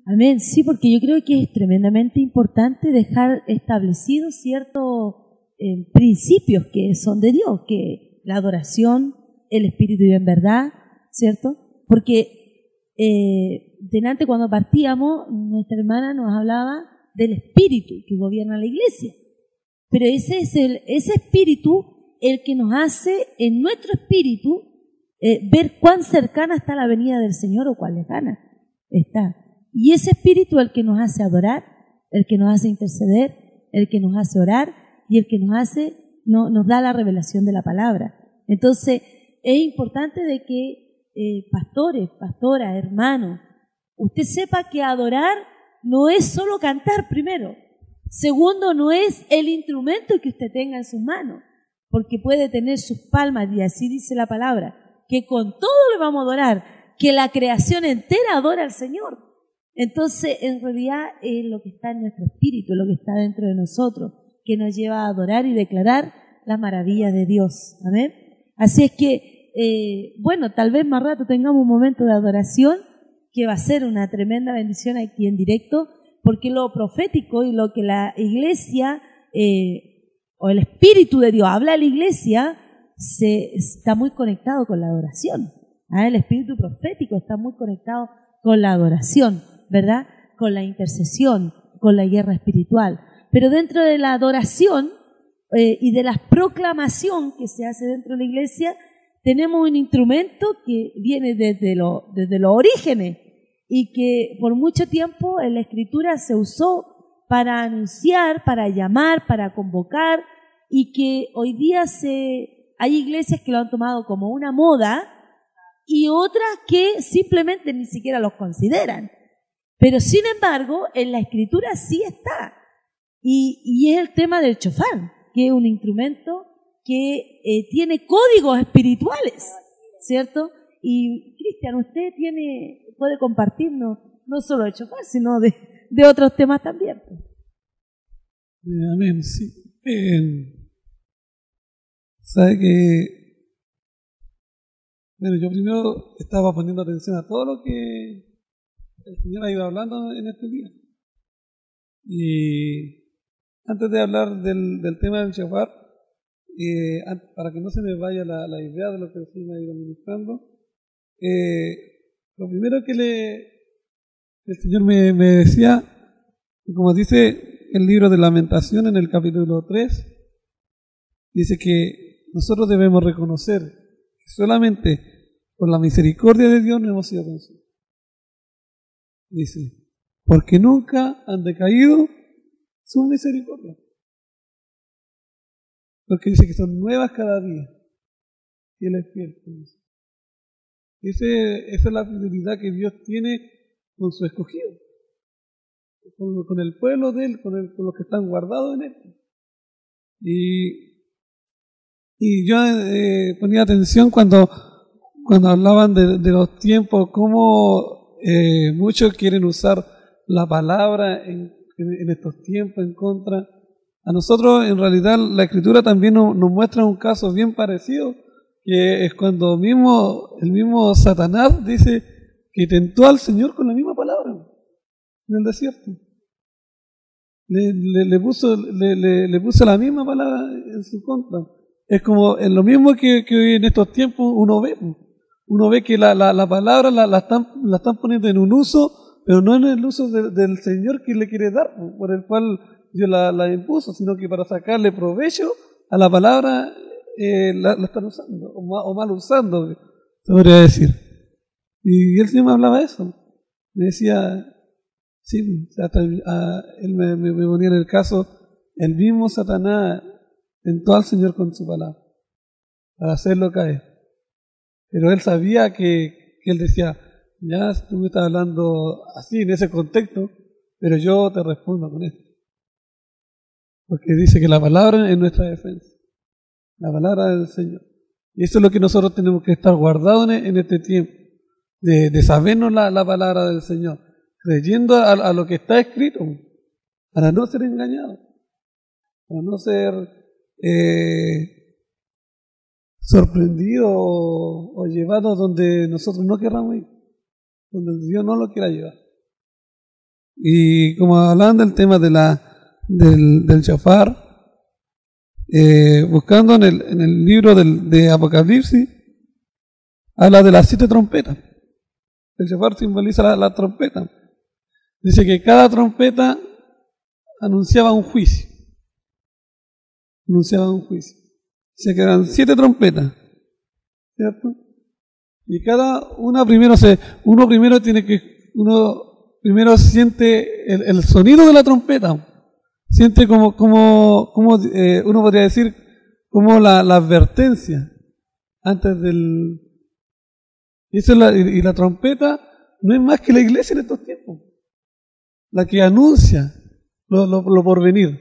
Amén, sí, porque yo creo que es tremendamente importante dejar establecidos ciertos principios que son de Dios, que la adoración, el espíritu y en verdad, ¿cierto? Porque delante cuando partíamos, nuestra hermana nos hablaba del espíritu que gobierna la iglesia. Pero ese es ese espíritu el que nos hace en nuestro espíritu ver cuán cercana está la venida del Señor o cuán lejana está. Y ese espíritu es el que nos hace adorar, el que nos hace interceder, el que nos hace orar y el que nos da la revelación de la palabra. Entonces, es importante de que pastores, pastoras, hermanos, usted sepa que adorar no es solo cantar primero. Segundo, no es el instrumento que usted tenga en sus manos, porque puede tener sus palmas, y así dice la palabra, que con todo le vamos a adorar, que la creación entera adora al Señor. Entonces, en realidad es lo que está en nuestro espíritu, lo que está dentro de nosotros, que nos lleva a adorar y declarar las maravillas de Dios. Amén. Así es que, bueno, tal vez más rato tengamos un momento de adoración que va a ser una tremenda bendición aquí en directo, porque lo profético y lo que la iglesia o el Espíritu de Dios habla a la iglesia está muy conectado con la adoración. El espíritu profético está muy conectado con la adoración, ¿verdad? Con la intercesión, con la guerra espiritual. Pero dentro de la adoración y de la proclamación que se hace dentro de la iglesia, tenemos un instrumento que viene desde los orígenes y que por mucho tiempo en la Escritura se usó para anunciar, para llamar, para convocar, y que hoy día hay iglesias que lo han tomado como una moda y otras que simplemente ni siquiera los consideran. Pero sin embargo, en la Escritura sí está. Y es el tema del shofar, que es un instrumento que tiene códigos espirituales, ¿cierto? Y Cristian, usted puede compartirnos no solo el shofar, sino de otros temas también. Amén, sí. Sabe que, bueno, yo primero estaba poniendo atención a todo lo que el Señor ha ido hablando en este día. Y antes de hablar del tema del shofar, para que no se me vaya la idea de lo que el Señor me ha ido ministrando, lo primero que el Señor me decía, y como dice el libro de Lamentación en el capítulo 3, dice que nosotros debemos reconocer que solamente por la misericordia de Dios no hemos sido consumidos. Dice, porque nunca han decaído su misericordia. Porque dice que son nuevas cada día. Y Él es fiel. Esa es la fidelidad que Dios tiene con su escogido, con el pueblo de Él, con los que están guardados en Él. Y yo ponía atención cuando hablaban de los tiempos, cómo muchos quieren usar la palabra en estos tiempos en contra. A nosotros, en realidad, la Escritura también nos muestra un caso bien parecido, que es cuando el mismo Satanás dice que tentó al Señor con la misma palabra en el desierto. Le puso la misma palabra en su contra. Es como lo mismo que hoy en estos tiempos uno ve que la palabra la están poniendo en un uso, pero no en el uso del Señor que le quiere dar, por el cual Dios la impuso, sino que para sacarle provecho a la palabra la están usando, o mal usando, se podría decir. Y el Señor me hablaba de eso. Me decía, sí, él me ponía en el caso, el mismo Satanás tentó al Señor con su palabra, para hacerlo caer. Pero él sabía que él decía, ya tú me estás hablando así, en ese contexto, pero yo te respondo con esto. Porque dice que la palabra es nuestra defensa, la palabra del Señor. Y eso es lo que nosotros tenemos que estar guardados en este tiempo, de sabernos la palabra del Señor, creyendo a lo que está escrito, para no ser engañados, para no ser sorprendidos o llevados donde nosotros no querramos ir, donde Dios no lo quiera llevar. Y como hablaban del tema de del shofar, buscando en el libro de Apocalipsis, habla de las 7 trompetas. El shofar simboliza la trompeta. Dice que cada trompeta anunciaba un juicio. Anunciaba un juicio. Dice que eran 7 trompetas, ¿cierto? Y cada una uno primero siente el sonido de la trompeta. Siente como uno podría decir, como la advertencia antes del... Y la trompeta no es más que la iglesia en estos tiempos. La que anuncia lo porvenir.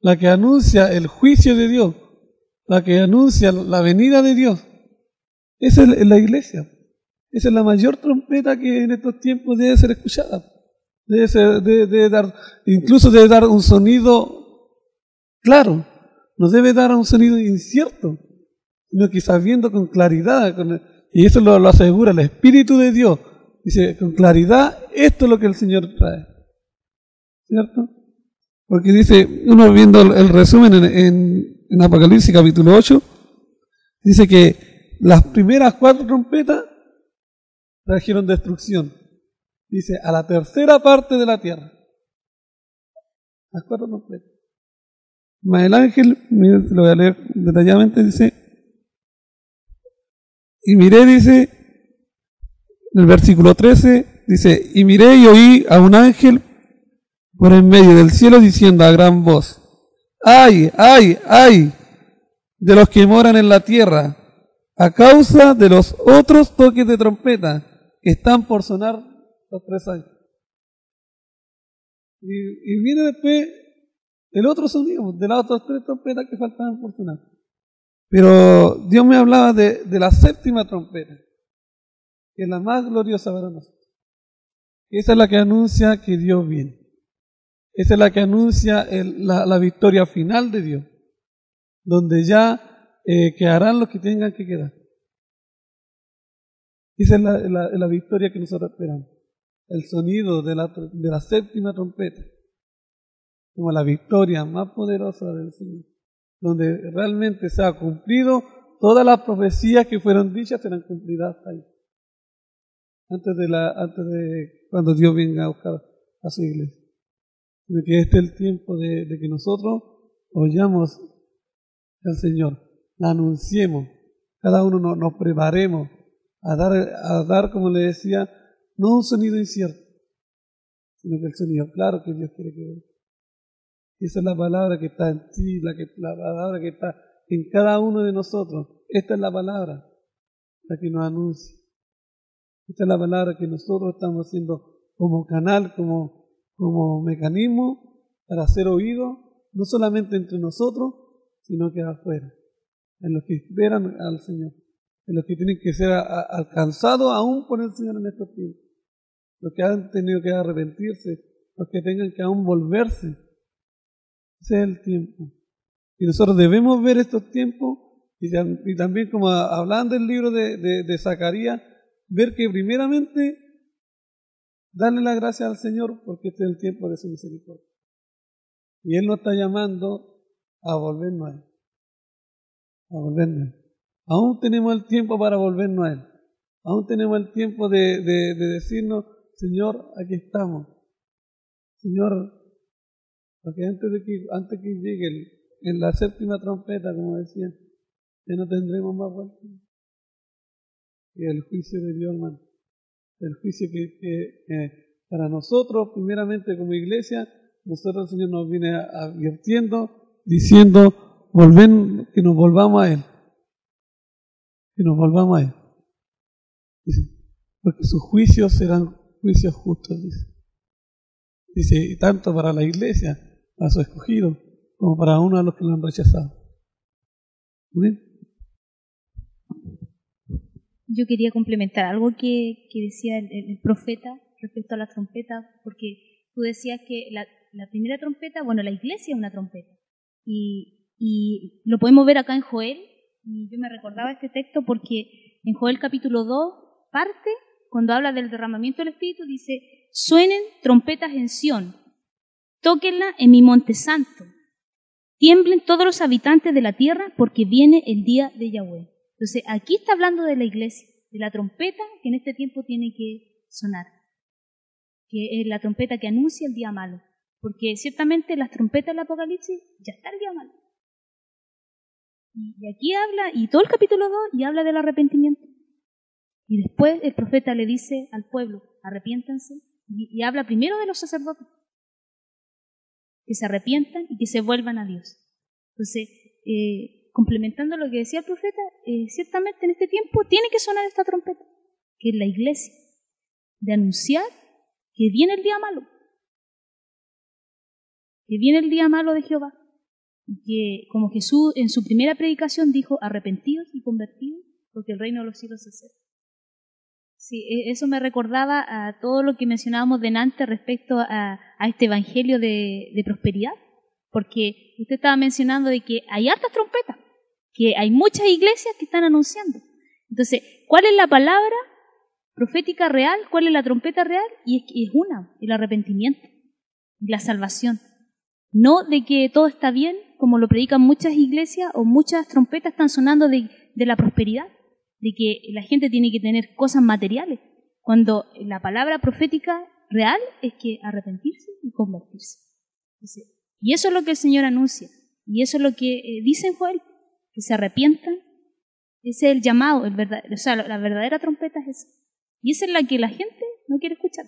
La que anuncia el juicio de Dios. La que anuncia la venida de Dios. Esa es la iglesia. Esa es la mayor trompeta que en estos tiempos debe ser escuchada. Incluso debe dar un sonido claro. No debe dar un sonido incierto, sino que sabiendo con claridad. Y eso lo asegura el Espíritu de Dios. Dice, con claridad, esto es lo que el Señor trae. ¿Cierto? Porque dice, uno viendo el resumen en Apocalipsis capítulo 8, dice que las primeras 4 trompetas trajeron destrucción. Dice, a la tercera parte de la tierra. Las 4 trompetas. Más el ángel, lo voy a leer detalladamente, dice, y miré, dice, en el versículo 13, dice, y miré y oí a un ángel por en medio del cielo diciendo a gran voz, ¡ay, ay, ay! De los que moran en la tierra, a causa de los otros toques de trompeta que están por sonar los 3 años. Y viene después el otro sonido, de las otras 3 trompetas que faltaban por sonar. Pero Dios me hablaba de la 7ª trompeta, que es la más gloriosa para nosotros. Esa es la que anuncia que Dios viene. Esa es la que anuncia la victoria final de Dios, donde ya quedarán los que tengan que quedar. Esa es la victoria que nosotros esperamos. El sonido de la 7ª trompeta, como la victoria más poderosa del Señor, donde realmente se ha cumplido todas las profecías que fueron dichas, serán cumplidas ahí. Antes de cuando Dios venga a buscar a su iglesia. Que este es el tiempo de que nosotros oyamos al Señor, la anunciemos, cada uno nos preparemos a dar, como le decía, no un sonido incierto, sino que el sonido claro que Dios quiere que oiga. Esa es la palabra que está en ti, la palabra que está en cada uno de nosotros. Esta es la palabra, la que nos anuncia. Esta es la palabra que nosotros estamos haciendo como canal, como mecanismo para ser oído, no solamente entre nosotros, sino que afuera, en los que esperan al Señor, en los que tienen que ser alcanzados aún por el Señor en estos tiempos, los que han tenido que arrepentirse, los que tengan que aún volverse. Ese es el tiempo. Y nosotros debemos ver estos tiempos y también, como hablando del libro de Zacarías, ver que primeramente darle la gracia al Señor porque este es el tiempo de su misericordia. Y Él nos está llamando a volvernos a Él. A volvernos a Él. Aún tenemos el tiempo para volvernos a Él. Aún tenemos el tiempo de decirnos, Señor, aquí estamos. Señor, porque antes que llegue en la 7ª trompeta, como decían, ya no tendremos más vuelta. Y el juicio de Dios, hermano. El juicio que para nosotros, primeramente como iglesia, nosotros el Señor nos viene advirtiendo, diciendo, que nos volvamos a Él. Que nos volvamos a Él. Dice, porque sus juicios serán juicios justos, dice. Dice, y tanto para la iglesia, para su escogido, como para uno de los que lo han rechazado. ¿Bien? Yo quería complementar algo que decía el profeta respecto a las trompetas, porque tú decías que la primera trompeta, bueno, la iglesia es una trompeta, y lo podemos ver acá en Joel, y yo me recordaba este texto porque en Joel capítulo 2 parte, cuando habla del derramamiento del Espíritu, dice, suenen trompetas en Sión, tóquenla en mi monte santo, tiemblen todos los habitantes de la tierra porque viene el día de Yahweh. Entonces, aquí está hablando de la iglesia, de la trompeta que en este tiempo tiene que sonar, que es la trompeta que anuncia el día malo, porque ciertamente las trompetas del Apocalipsis ya está el día malo. Y aquí habla, y todo el capítulo 2, y habla del arrepentimiento. Y después el profeta le dice al pueblo, arrepiéntanse, y habla primero de los sacerdotes, que se arrepientan y que se vuelvan a Dios. Entonces, complementando lo que decía el profeta, ciertamente en este tiempo tiene que sonar esta trompeta, que es la iglesia, de anunciar que viene el día malo, que viene el día malo de Jehová, y que como Jesús en su primera predicación dijo, arrepentidos y convertidos, porque el reino de los cielos se acerca. Sí, eso me recordaba a todo lo que mencionábamos delante respecto a este evangelio de prosperidad, porque usted estaba mencionando de que hay hartas trompetas, que hay muchas iglesias que están anunciando. Entonces, ¿cuál es la palabra profética real? ¿Cuál es la trompeta real? Y es una, el arrepentimiento, la salvación. No de que todo está bien, como lo predican muchas iglesias o muchas trompetas están sonando de la prosperidad, de que la gente tiene que tener cosas materiales, cuando la palabra profética real es que arrepentirse y convertirse. Entonces, y eso es lo que el Señor anuncia, y eso es lo que dice en Joel, que se arrepientan. Ese es el llamado, la verdadera trompeta es esa. Y esa es la que la gente no quiere escuchar.